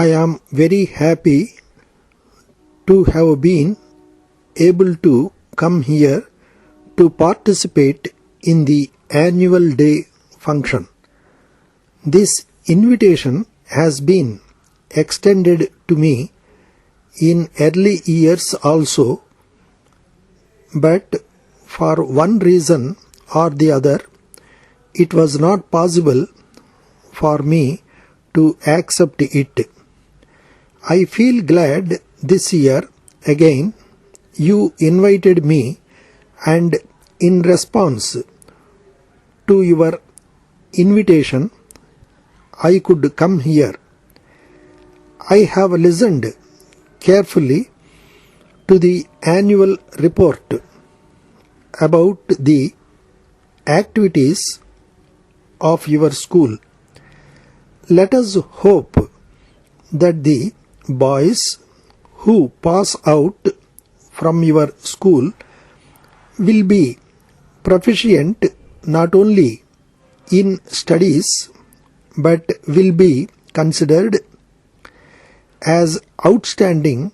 I am very happy to have been able to come here to participate in the annual day function. This invitation has been extended to me in early years also, but for one reason or the other, it was not possible for me to accept it. I feel glad this year again you invited me, and in response to your invitation I could come here. I have listened carefully to the annual report about the activities of your school. Let us hope that the boys who pass out from your school will be proficient not only in studies but will be considered as outstanding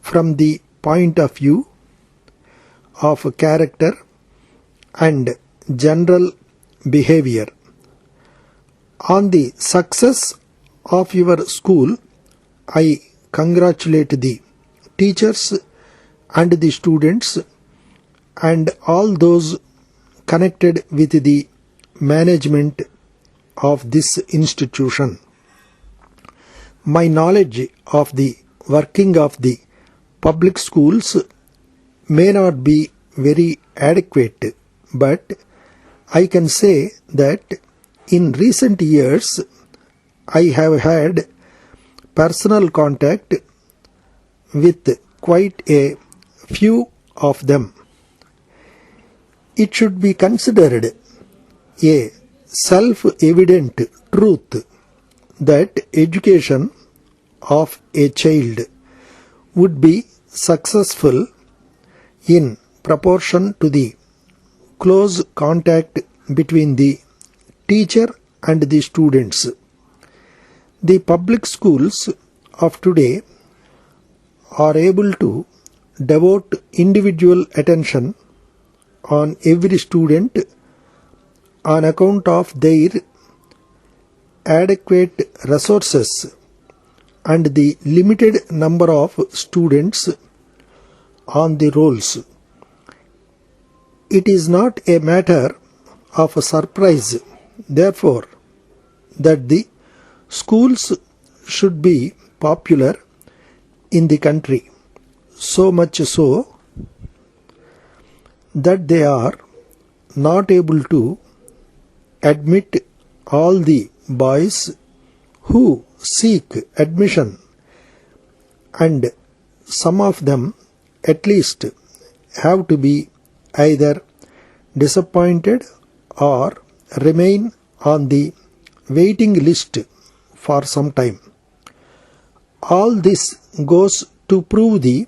from the point of view of character and general behavior. On the success of your school, I congratulate the teachers and the students and all those connected with the management of this institution. My knowledge of the working of the public schools may not be very adequate, but I can say that in recent years I have had personal contact with quite a few of them. It should be considered a self-evident truth that education of a child would be successful in proportion to the close contact between the teacher and the students. The public schools of today are able to devote individual attention on every student on account of their adequate resources and the limited number of students on the rolls. It is not a matter of surprise, therefore, that the schools should be popular in the country, so much so that they are not able to admit all the boys who seek admission, and some of them at least have to be either disappointed or remain on the waiting list for some time. All this goes to prove the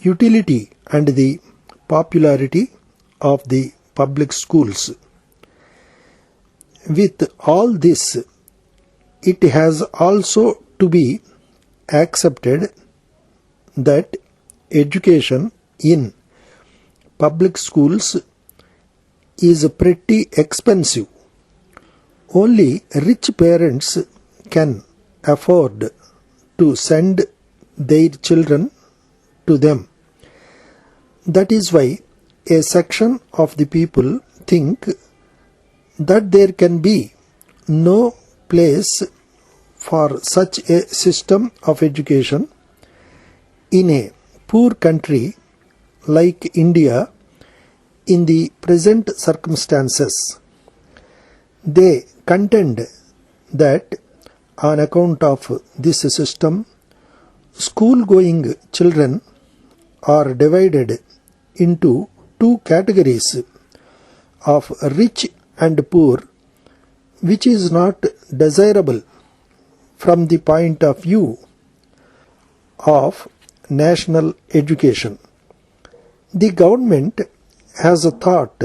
utility and the popularity of the public schools. With all this, it has also to be accepted that education in public schools is pretty expensive. Only rich parents can afford to send their children to them. That is why a section of the people think that there can be no place for such a system of education in a poor country like India in the present circumstances. They contend that on account of this system, school-going children are divided into two categories of rich and poor, which is not desirable from the point of view of national education. The government has a thought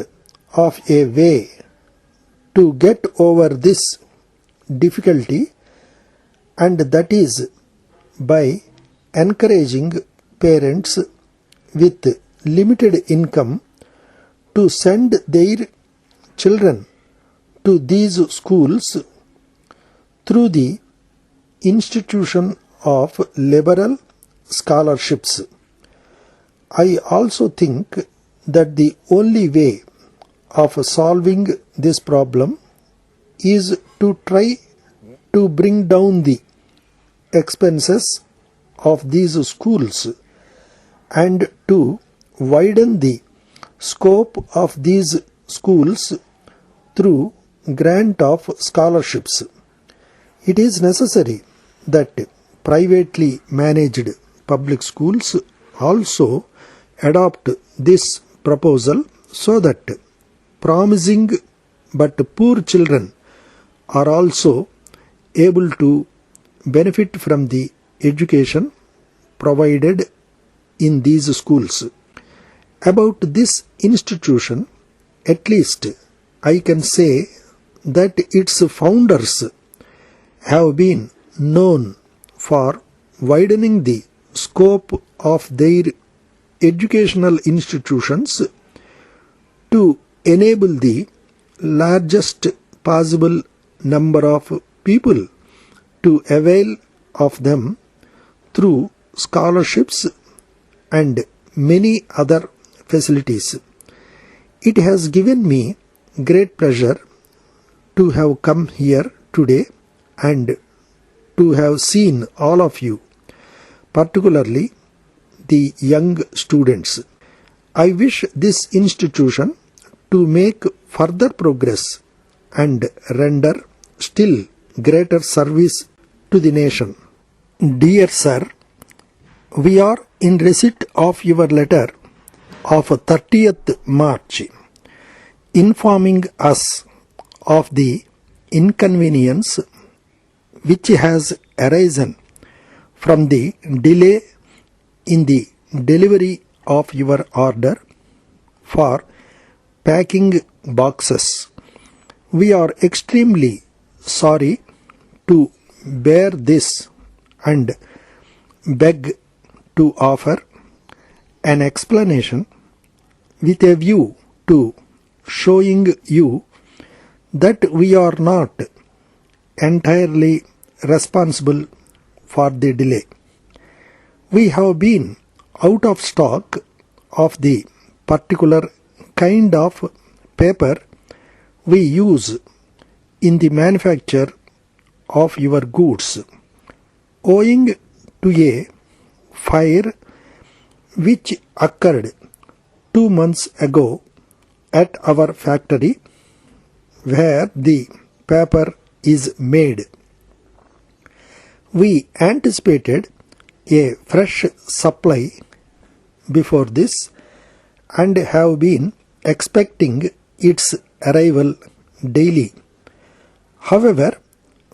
of a way to get over this difficulty and that is by encouraging parents with limited income to send their children to these schools through the institution of liberal scholarships. I also think that the only way of solving this problem is to try to bring down the expenses of these schools and to widen the scope of these schools through grant of scholarships. It is necessary that privately managed public schools also adopt this proposal so that promising but poor children are also able to benefit from the education provided in these schools. About this institution, at least I can say that its founders have been known for widening the scope of their educational institutions to enable the largest possible number of people to avail of them through scholarships and many other facilities. It has given me great pleasure to have come here today and to have seen all of you, particularly the young students. I wish this institution to make further progress and render still greater service to the nation. Dear Sir, we are in receipt of your letter of 30th March informing us of the inconvenience which has arisen from the delay in the delivery of your order for packing boxes. We are extremely sorry to bear this and beg to offer an explanation with a view to showing you that we are not entirely responsible for the delay. We have been out of stock of the particular kind of paper we use in the manufacture of your goods, owing to a fire which occurred 2 months ago at our factory where the paper is made. We anticipated a fresh supply before this and have been expecting its arrival daily. However,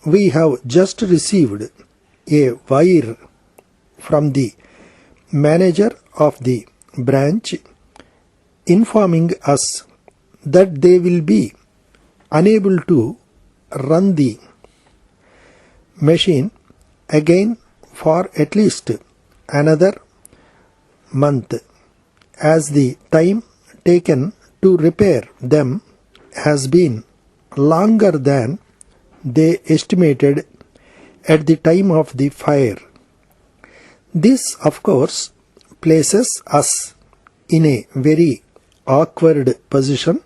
we have just received a wire from the manager of the branch informing us that they will be unable to run the machine again for at least another month, as the time taken to repair them has been longer than they estimated at the time of the fire. This, of course, places us in a very awkward position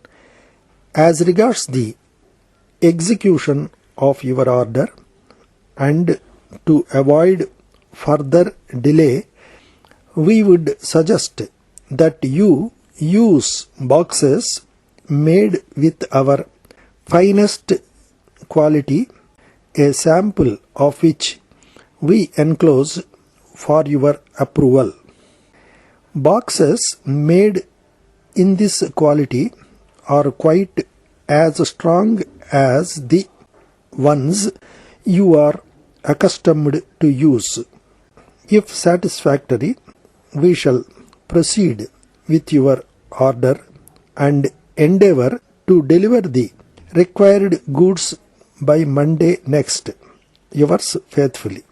as regards the execution of your order, and to avoid further delay, we would suggest that you use boxes made with our finest quality, a sample of which we enclose for your approval. Boxes made in this quality are quite as strong as the ones you are accustomed to use. If satisfactory, we shall proceed with your order and endeavor to deliver the required goods by Monday next. yours faithfully.